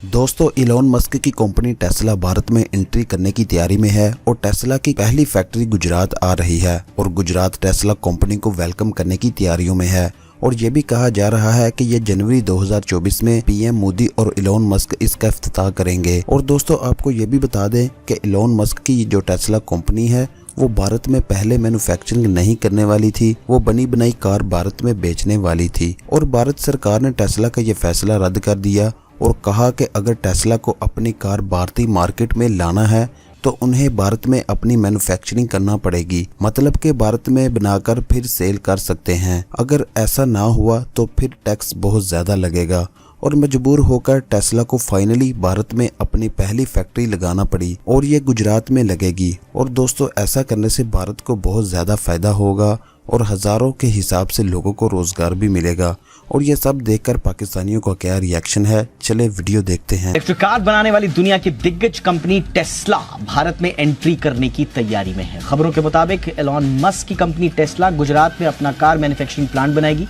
दोस्तों, Elon Musk की company Tesla Bharat में एंट्री करने की तैयारी में है और टेस्ला की पहली फैक्ट्री गुजरात आ रही है और गुजरात टेस्ला कंपनी को वेलकम करने की तैयारियों में है। और ये भी कहा जा रहा है कि ये जनवरी 2024 में पीएम मोदी और इलॉन मस्क इसका इफ्तिताह करेंगे। और दोस्तों, आपको ये भी बता दें कि इलॉन मस्क की जो टेस्ला कंपनी है वो भारत में पहले मैन्युफैक्चरिंग नहीं करने वाली थी, वो बनी बनाई कार भारत में बेचने वाली थी। और भारत सरकार ने टेस्ला का ये फैसला रद्द कर दिया और कहा कि अगर टेस्ला को अपनी कार भारतीय मार्केट में लाना है तो उन्हें भारत में अपनी मैन्युफैक्चरिंग करना पड़ेगी, मतलब कि भारत में बनाकर फिर सेल कर सकते हैं। अगर ऐसा ना हुआ तो फिर टैक्स बहुत ज़्यादा लगेगा और मजबूर होकर टेस्ला को फाइनली भारत में अपनी पहली फैक्ट्री लगाना पड़ी और ये गुजरात में लगेगी। और दोस्तों, ऐसा करने से भारत को बहुत ज़्यादा फायदा होगा और हज़ारों के हिसाब से लोगों को रोजगार भी मिलेगा। और ये सब देखकर पाकिस्तानियों का क्या रिएक्शन है, चले वीडियो देखते हैं। इलेक्ट्रिक कार बनाने वाली दुनिया की दिग्गज कंपनी टेस्ला भारत में एंट्री करने की तैयारी में है। खबरों के मुताबिक एलॉन मस्क की कंपनी टेस्ला गुजरात में अपना कार मैन्युफैक्चरिंग प्लांट बनाएगी।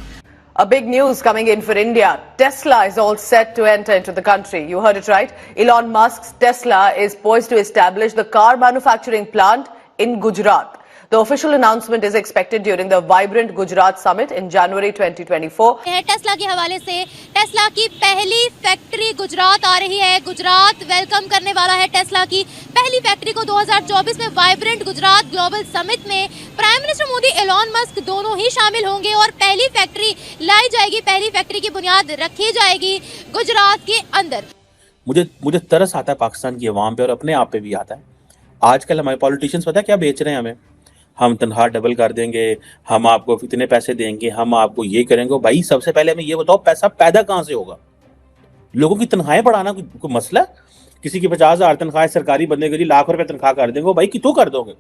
A big news coming in for India. Tesla is all set to enter into the country. You heard it right. Elon Musk's Tesla is poised to establish the car manufacturing plant in Gujarat. The official announcement is expected during the vibrant Gujarat Summit in January 2024. Tesla के हवाले से Tesla की पहली factory Gujarat आ रही है। Gujarat welcome करने वाला है टेस्ला की पहली फैक्ट्री को 2024 में वाइब्रेंट गुजरात ग्लोबल समिट में prime minister Modi, Elon Musk दोनों ही शामिल होंगे और पहली फैक्ट्री लाई जाएगी। पहली फैक्ट्री की बुनियाद रखी जाएगी गुजरात के अंदर। मुझे तरस आता है पाकिस्तान की अवाम पे और अपने आप पे भी आता है। आजकल हमारे पॉलिटिशियंस पता है क्या बेच रहे हैं हमें? हम तनख्वाह डबल कर देंगे, हम आपको इतने पैसे देंगे, हम आपको ये करेंगे। भाई सबसे पहले हमें ये बताओ पैसा पैदा कहाँ से होगा? लोगों की तनख्वाहें बढ़ाना कोई मसला? किसी की 50,000 तनख्वाह सरकारी बंदे के लिए लाख रुपए तनख्वाह कर देंगे, भाई कितों कर दोगे?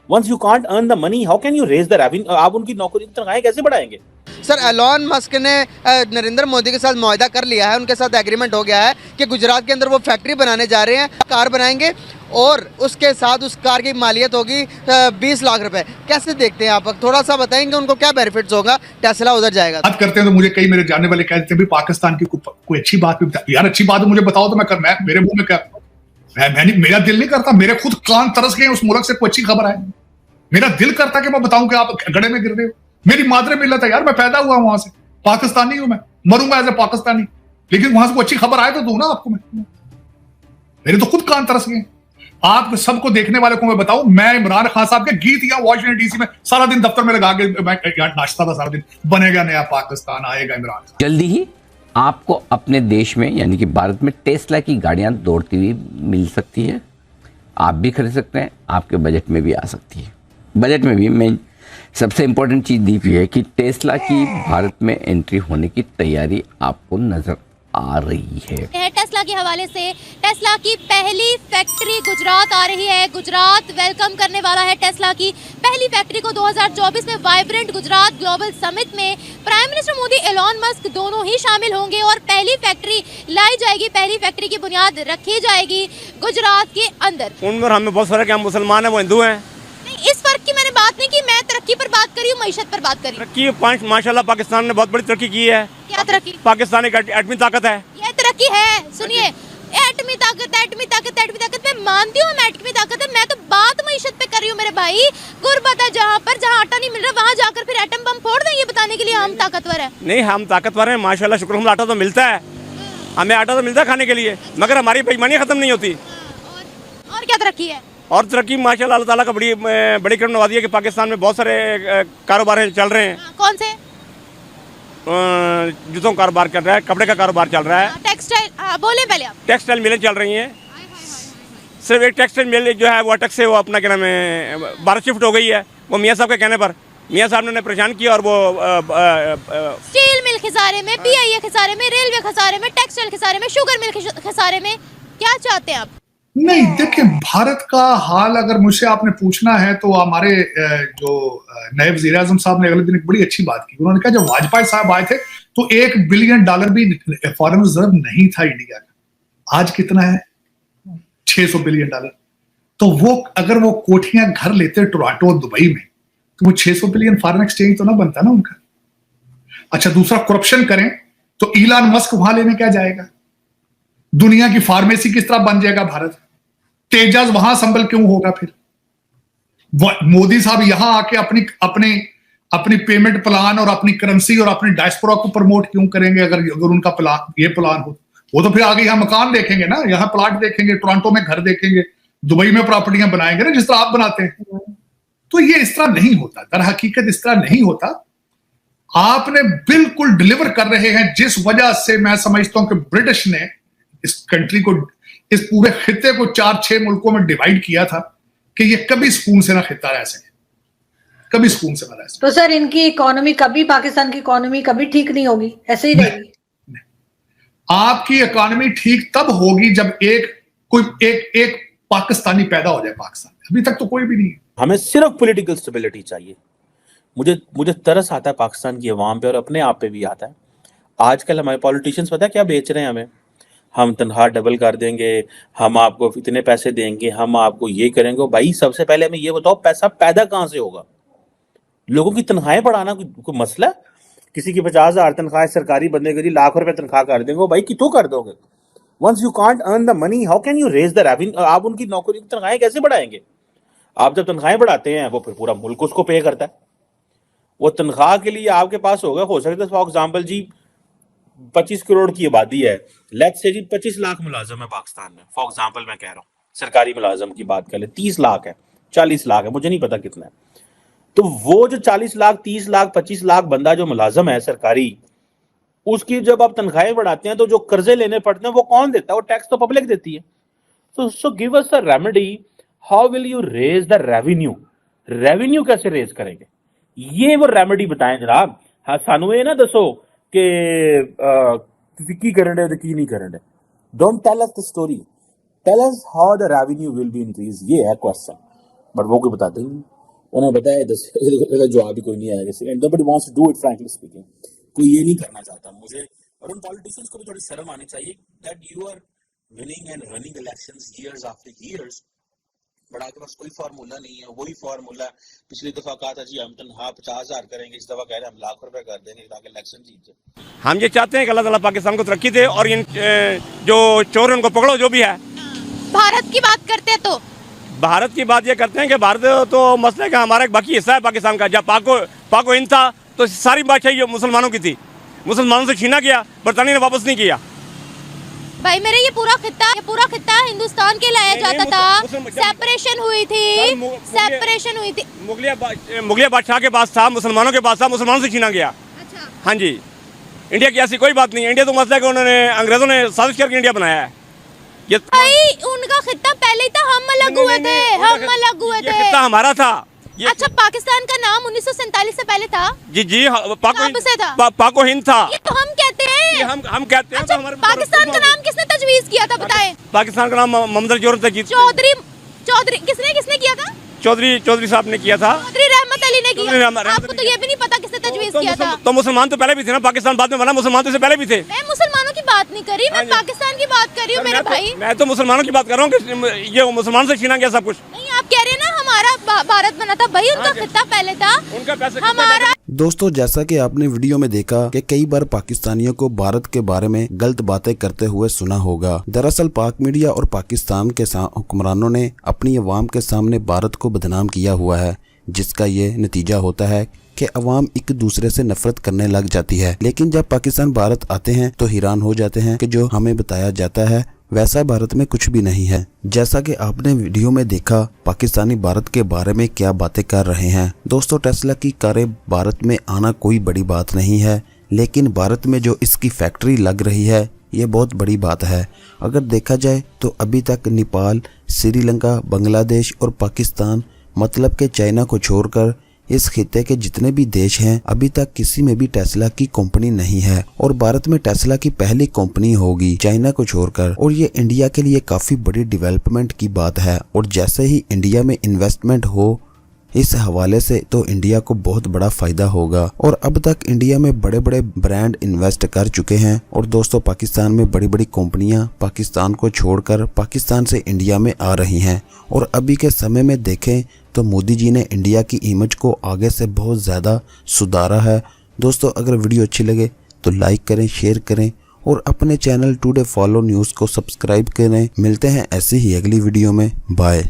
Once you can't earn the money, how can you raise the revenue? आप उनकी नौकरी की तनख्वाहें कैसे बढ़ाएंगे? सर, एलॉन मस्क ने नरेंद्र मोदी के साथ मुआहदा कर लिया है, उनके साथ एग्रीमेंट हो गया है कि गुजरात के अंदर वो फैक्ट्री बनाने जा रहे हैं, कार बनाएंगे और उसके साथ उस कार की मालियत होगी 20 लाख रुपए। कैसे देखते हैं आप? थोड़ा सा बताएंगे उनको क्या बेनिफिट्स होगा टेस्ला उधर जाएगा? बात करते हैं तो मुझे कई मेरे जानने वाले कहते हैं भी पाकिस्तान की कोई अच्छी बात भी यार, अच्छी बात मुझे बताओ तो मैं मेरे मुंह में क्या मेरा दिल नहीं करता, मेरे खुद कान तरस गए उस मुल्क से कोई अच्छी खबर आए। मेरा दिल करता कि मैं बताऊं कि आप गड़े में गिर रहे हो। मेरी मादरे मिल्लत है यार, मैं पैदा हुआ वहां से, पाकिस्तानी हूं, मैं मरूंगा एज ए पाकिस्तानी, लेकिन वहां से कोई अच्छी खबर आए तो दूं ना आपको। मेरे तो खुद कान तरस गए। आप सबको देखने वाले को मैं बताऊं, मैं इमरान खान साहब के गीत या वॉशिंगटन डीसी में सारा दिन दफ्तर में लगा के नाचता था सारा दिन, बनेगा नया पाकिस्तान, आएगा इमरान। जल्दी ही आपको अपने देश में यानी कि भारत में टेस्ला की गाड़ियां दौड़ती हुई मिल सकती है। आप भी खरीद सकते हैं, आपके बजट में भी आ सकती है। बजट में भी मेन सबसे इम्पोर्टेंट चीज़ दी हुई है कि टेस्ला की भारत में एंट्री होने की तैयारी आपको नजर आ रही है। टेस्ला के हवाले से टेस्ला की पहली फैक्ट्री गुजरात आ रही है। गुजरात वेलकम करने वाला है टेस्ला की पहली फैक्ट्री को 2024 में वाइब्रेंट गुजरात ग्लोबल समिट में prime minister Modi, Elon Musk दोनों ही शामिल होंगे और पहली फैक्ट्री लाई जाएगी। पहली फैक्ट्री की बुनियाद रखी जाएगी गुजरात के अंदर। उनमें हमें बहुत फर्क है, हम मुसलमान है, वो हिंदू है। इस फर्क की मैंने बात नहीं की, मैं तरक्की पर बात करी हूँ, मईशत पर बात करी। तरक्की माशाल्लाह पाकिस्तान ने बहुत बड़ी तरक्की की है। क्या तरक्की? पाकिस्तान एक एटमी ताकत है। ये तरक्की है? सुनिए, एटमी ताकत, एटमी ताकत, एटमी ताकत मैं मानती हूँ, एटमी ताकत है। मैं तो बात मईशत पे कर रही हूँ मेरे भाई। गुर्बत है जहाँ आटा नहीं मिल रहा वहाँ जाकर फिर एटम बम फोड़ दें, ये बताने के लिए हम ताकतवर है? नहीं, हम ताकतवर हैं माशाल्लाह, शुक्र। हम आटा तो मिलता है, हमें आटा तो मिलता है खाने के लिए, मगर हमारी बेईमानी खत्म नहीं होती। और क्या तरक्की है? और तरक्की माशाल्लाह अल्लाह ताला का बड़ी करम नवाज़ी है कि पाकिस्तान में बहुत सारे कारोबार चल रहे हैं। कौन से? जूतों का कारोबार चल रहा है, कपड़े का कारोबार चल रहा है, टेक्सटाइल। बोले पहले आप। टेक्सटाइल मिलें चल रही हैं। सिर्फ एक टेक्सटाइल मिल जो है वो अटक से वो अपना क्या नाम है भारत शिफ्ट हो गई है। वो मियाँ साहब के कहने पर मियाँ साहब ने परेशान किया और वो स्टील मिल खसारे में, पीआईए खसारे में, रेलवे खसारे में, टेक्सटाइल खसारे में, शुगर मिल खसारे में। क्या चाहते हैं आप? नहीं, देखिए भारत का हाल अगर मुझसे आपने पूछना है तो हमारे जो नए वजीर आजम साहब ने अगले दिन एक बड़ी अच्छी बात की। उन्होंने कहा जब वाजपेयी साहब आए थे तो $1 बिलियन भी फॉरेन रिजर्व नहीं था इंडिया का। आज कितना है? $600 बिलियन। तो वो अगर वो कोठियां घर लेते टोरंटो दुबई में तो वो 600 बिलियन फॉरेन एक्सचेंज तो ना बनता ना उनका। अच्छा, दूसरा करप्शन करें तो इलॉन मस्क वहां लेने क्या जाएगा? दुनिया की फार्मेसी किस तरह बन जाएगा भारत? तेजस वहां संबल क्यों होगा? फिर मोदी साहब यहां आके अपनी अपने अपनी पेमेंट प्लान और अपनी करेंसी और अपनी डायस्पोरा को प्रमोट क्यों करेंगे? अगर उनका प्लान ये प्लान हो, वो तो फिर आगे यहाँ मकान देखेंगे ना, यहाँ प्लाट देखेंगे, टोरंटो में घर देखेंगे, दुबई में प्रॉपर्टियां बनाएंगे ना, जिस तरह आप बनाते हैं। तो ये इस तरह नहीं होता, दर हकीकत इस तरह नहीं होता। आपने बिल्कुल डिलीवर कर रहे हैं, जिस वजह से मैं समझता हूं कि ब्रिटिश ने इस कंट्री को, इस पूरे खिते को 4-6 मुल्कों में डिवाइड किया था कि ये कभी सुकून से ना खिता रह सके, कभी सुकून से ना रह सके। तो सर इनकी इकोनॉमी कभी, पाकिस्तान की इकोनॉमी कभी ठीक नहीं होगी, ऐसे ही रहेगी? आपकी इकोनॉमी ठीक तब होगी जब एक पाकिस्तानी पैदा हो जाए पाकिस्तान में। अभी तक तो कोई भी नहीं है। हमें सिर्फ पॉलिटिकल स्टेबिलिटी चाहिए। मुझे तरस आता है पाकिस्तान की अवाम पे और अपने आप पे भी आता है। आजकल हमारे पॉलिटिशियंस पता है क्या बेच रहे हैं हमें? हम तनख्वाह डबल कर देंगे, हम आपको इतने पैसे देंगे, हम आपको ये करेंगे। भाई सबसे पहले हमें ये बताओ पैसा पैदा कहाँ से होगा? लोगों की तनख्वाहें बढ़ाना कोई मसला है? किसी की 50,000 तनख्वाह सरकारी बंदे की लाख रुपए तनख्वाह कर देंगे, भाई कितों कर दोगे? Once you can't earn the money, how can you raise the revenue? आप उनकी नौकरी की तनख्वाहें कैसे बढ़ाएंगे? आप जब तनख्वाहें बढ़ाते हैं वो फिर पूरा मुल्क उसको पे करता है। वो तनख्वाह के लिए आपके पास होगा, हो सकता है फॉर एग्जाम्पल जी 25 करोड़ की आबादी है, लेट्स से जी 25 लाख मुलाजम है पाकिस्तान में, फॉर एग्जाम्पल मैं कह रहा हूँ, सरकारी मुलाजम की बात कर ले, 30 लाख है, 40 लाख है, मुझे नहीं पता कितना है। तो वो जो 40 लाख, 30 लाख, 25 लाख बंदा जो मुलाजम है सरकारी, उसकी जब आप तनख्वाहें बढ़ाते हैं तो जो कर्जे लेने पड़ते हैं वो कौन देता है? वो टैक्स तो पब्लिक देती है। So give us a remedy, how will you raise the revenue? Revenue कैसे रेज करेंगे? ये वो रेमेडी बताएं जनाब। हाँ, सानू ये ना दसो कि की करन दे की नहीं करन दे। Don't tell us the story, tell us how the revenue will be increase. ये है क्वेश्चन, बट वो कोई बताते नहीं। उन्हें बताया इसका जवाब भी कोई नहीं आया। Nobody wants to do it, frankly speaking. कोई ये नहीं करना चाहता। मुझे और उन पॉलिटिशियंस को भी थोड़ी शर्म आनी चाहिए that you are winning and running elections years after years, but आपके पास कोई फार्मूला नहीं है। वही फार्मूला पिछली दफा कहा था जी हम तनख्वाह 50,000 करेंगे, इस दफा कह रहे हैं हम लाख रुपए कर देंगे ताकि इलेक्शन जीत जाए। हम ये चाहते हैं कि अल्लाह ताला पाकिस्तान को तरक्की दे और इन जो चोर हैं उनको पकड़ो, जो भी है। भारत की बात करते हैं तो भारत की बात ये करते हैं कि भारत तो मसले का हमारा एक बाकी हिस्सा है पाकिस्तान का। जब पाको हिंद था तो सारी बादशाही मुसलमानों की थी, मुसलमानों से छीना गया, बरतानिया ने वापस नहीं किया। भाई मेरे ये पूरा खित्ता हिंदुस्तान के लाया जाता था। सेपरेशन हुई थी। मुगलिया बादशाह के पास था, मुसलमानों के पास था, मुसलमानों से छीना गया। अच्छा। हाँ जी, इंडिया की ऐसी कोई बात नहीं है। इंडिया तो मसला है कि उन्होंने अंग्रेजों ने साजिश करके इंडिया बनाया है। ये भाई उनका खित्ता पहले ही था, हम अलग हुए थे। खित्ता हमारा था। अच्छा, पाकिस्तान का नाम 1947 से पहले था? जी था? पाको हिंद था। ये तो हम कहते हैं। हम कहते हैं। अच्छा, तो पाकिस्तान का नाम किसने तजवीज किया था बताएं? पाकिस्तान का नाम मोहम्मद अली चौधरी किसने किया था? चौधरी साहब ने किया था। चौधरी रहमत अली ने किया। आपको तो ये भी नहीं पता किसने तजवीज किया था? तो मुसलमान तो पहले भी थे ना, पाकिस्तान बाद में बना, मुसलमान तो इससे पहले भी थे। मैं मुसलमानों की बात नहीं कर रही, मैं पाकिस्तान की बात कर रही हूँ मेरे भाई। मैं तो मुसलमानों की बात कर रहा हूँ कि ये मुसलमान से छीना गया सब कुछ। नहीं, आप कह रहे हैं ना हमारा भारत बना था, भाई उनका खित्ता पहले था, उनका पैसे हमारा। दोस्तों, जैसा कि आपने वीडियो में देखा कि कई बार पाकिस्तानियों को भारत के बारे में गलत बातें करते हुए सुना होगा। दरअसल पाक मीडिया और पाकिस्तान के हुक्मरानों ने अपनी अवाम के सामने भारत को बदनाम किया हुआ है, जिसका ये नतीजा होता है कि अवाम एक दूसरे से नफरत करने लग जाती है। लेकिन जब पाकिस्तान भारत आते हैं तो हैरान हो जाते हैं कि जो हमें बताया जाता है वैसा भारत में कुछ भी नहीं है। जैसा कि आपने वीडियो में देखा, पाकिस्तानी भारत के बारे में क्या बातें कर रहे हैं। दोस्तों, टेस्ला की कारें भारत में आना कोई बड़ी बात नहीं है, लेकिन भारत में जो इसकी फैक्ट्री लग रही है ये बहुत बड़ी बात है। अगर देखा जाए तो अभी तक नेपाल, श्रीलंका, बांग्लादेश और पाकिस्तान, मतलब के चाइना को छोड़कर इस खिते के जितने भी देश हैं, अभी तक किसी में भी टेस्ला की कंपनी नहीं है और भारत में टेस्ला की पहली कंपनी होगी चाइना को छोड़कर। और ये इंडिया के लिए काफी बड़ी डेवलपमेंट की बात है। और जैसे ही इंडिया में इन्वेस्टमेंट हो इस हवाले से तो इंडिया को बहुत बड़ा फायदा होगा। और अब तक इंडिया में बड़े बड़े ब्रांड इन्वेस्ट कर चुके हैं। और दोस्तों, पाकिस्तान में बड़ी बड़ी कंपनियां पाकिस्तान को छोड़कर पाकिस्तान से इंडिया में आ रही हैं। और अभी के समय में देखें तो मोदी जी ने इंडिया की इमेज को आगे से बहुत ज़्यादा सुधारा है। दोस्तों, अगर वीडियो अच्छी लगे तो लाइक करें, शेयर करें और अपने चैनल टुडे फॉलो न्यूज़ को सब्सक्राइब करें। मिलते हैं ऐसी ही अगली वीडियो में। बाय।